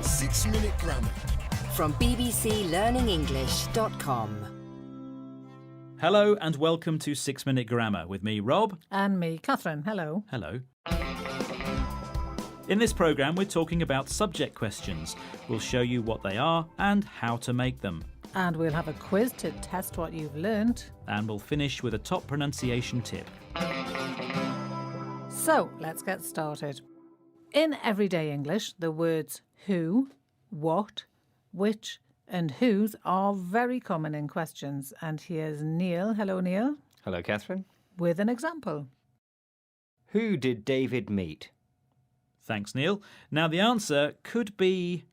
6-Minute Grammar from bbclearningenglish.com. Hello and welcome to 6-Minute Grammar with me, Rob. And me, Catherine. Hello. Hello. In this programme, we're talking about subject questions. We'll show you what they are and how to make them. And we'll have a quiz to test what you've learned. And we'll finish with a top pronunciation tip. So, let's get started. In everyday English, the words who, what, which and whose are very common in questions. And here's Neil. Hello, Neil. Hello, Catherine. With an example. Who did David meet? Thanks, Neil. Now, the answer could be...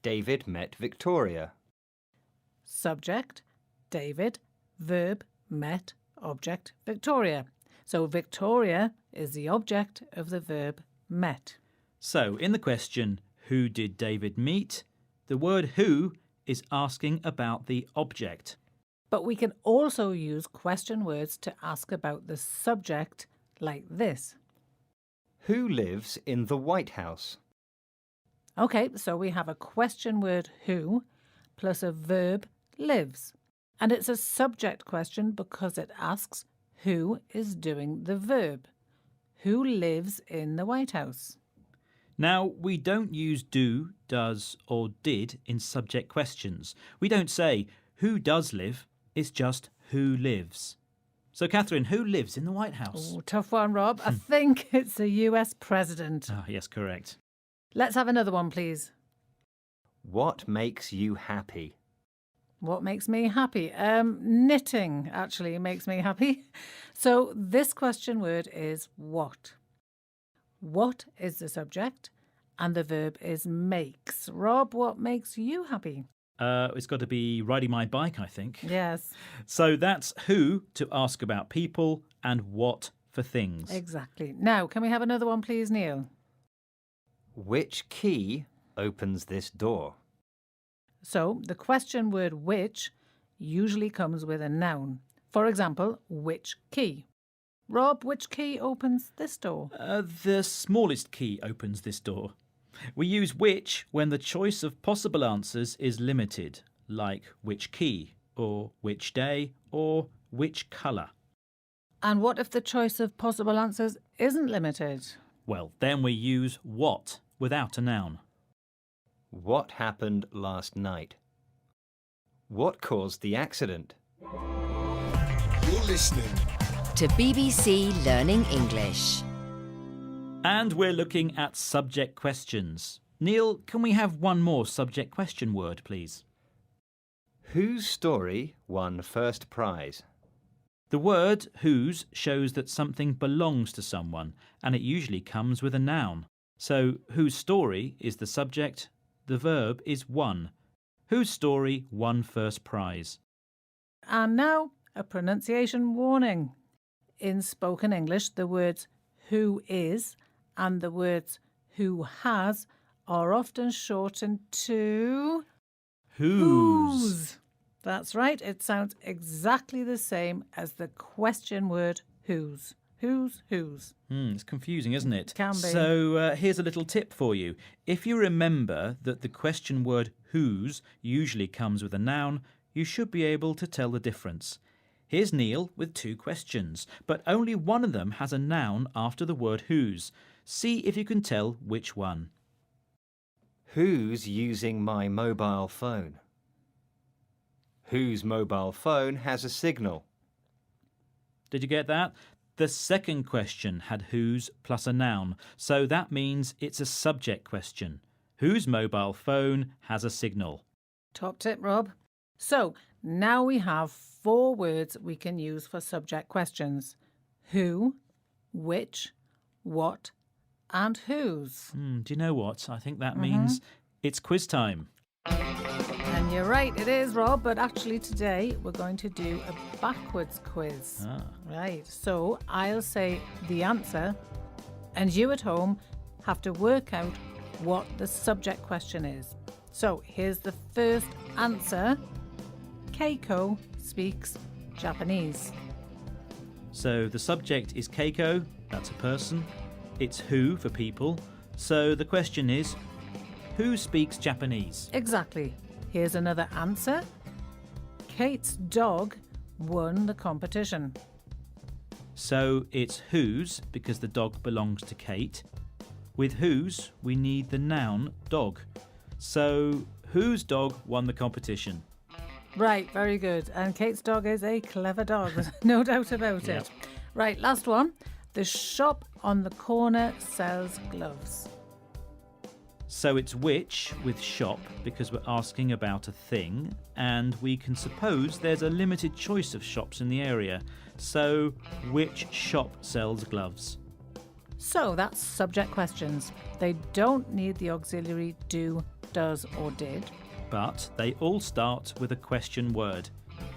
David met Victoria. Subject, David. Verb, met. Object, Victoria. So Victoria is the object of the verb met. So, in the question, who did David meet? The word who is asking about the object. But we can also use question words to ask about the subject, like this. Who lives in the White House? Okay, so we have a question word who plus a verb lives. And it's a subject question because it asks who is doing the verb. Who lives in the White House? Now, we don't use do, does or did in subject questions. We don't say who does live, it's just who lives. So, Catherine, who lives in the White House? Oh, tough one, Rob. I think it's the US president. Ah, yes, correct. Let's have another one, please. What makes you happy? What makes me happy? Knitting actually makes me happy. So this question word is what. What is the subject and the verb is makes. Rob, what makes you happy? It's got to be riding my bike, I think. Yes. So that's who to ask about people and what for things. Exactly. Now, can we have another one, please, Neil? Which key opens this door? So the question word which usually comes with a noun. For example, which key? Rob, which key opens this door? The smallest key opens this door. We use which when the choice of possible answers is limited, like which key, or which day, or which colour. And what if the choice of possible answers isn't limited? Well, then we use what without a noun. What happened last night? What caused the accident? You're listening To BBC Learning English. And we're looking at subject questions. Neil, can we have one more subject question word, please? Whose story won first prize? The word whose shows that something belongs to someone, and it usually comes with a noun. So, whose story is the subject, the verb is won. Whose story won first prize? And now, a pronunciation warning. In spoken English, the words who is and the words who has are often shortened to Whose. That's right, it sounds exactly the same as the question word whose. Whose? It's confusing, isn't it? Can be. So here's a little tip for you. If you remember that the question word whose usually comes with a noun, you should be able to tell the difference. Here's Neil with two questions, but only one of them has a noun after the word whose. See if you can tell which one. Who's using my mobile phone? Whose mobile phone has a signal? Did you get that? The second question had whose plus a noun, so that means it's a subject question. Whose mobile phone has a signal? Top tip, Rob. So, now we have 4 words we can use for subject questions. Who, which, what, and whose. Do you know what? I think that means it's quiz time. And you're right, it is, Rob, but actually today we're going to do a backwards quiz. Right, so I'll say the answer and you at home have to work out what the subject question is. So here's the first answer. Keiko speaks Japanese. So the subject is Keiko, that's a person. It's who for people. So the question is, Who speaks Japanese? Exactly. Here's another answer. Kate's dog won the competition. So it's whose, because the dog belongs to Kate. With whose, we need the noun dog. So whose dog won the competition? Right, very good. And Kate's dog is a clever dog, there's no doubt about Yep. it. Right, last one. The shop on the corner sells gloves. So it's which with shop because we're asking about a thing, and we can suppose there's a limited choice of shops in the area. So which shop sells gloves? So that's subject questions. They don't need the auxiliary do, does or did. But they all start with a question word.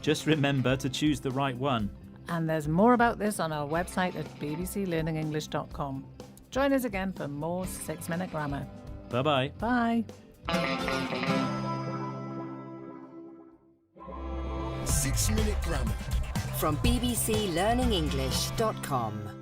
Just remember to choose the right one. And there's more about this on our website at bbclearningenglish.com. Join us again for more 6-Minute Grammar. Bye-bye. Bye. 6-Minute Grammar. From bbclearningenglish.com.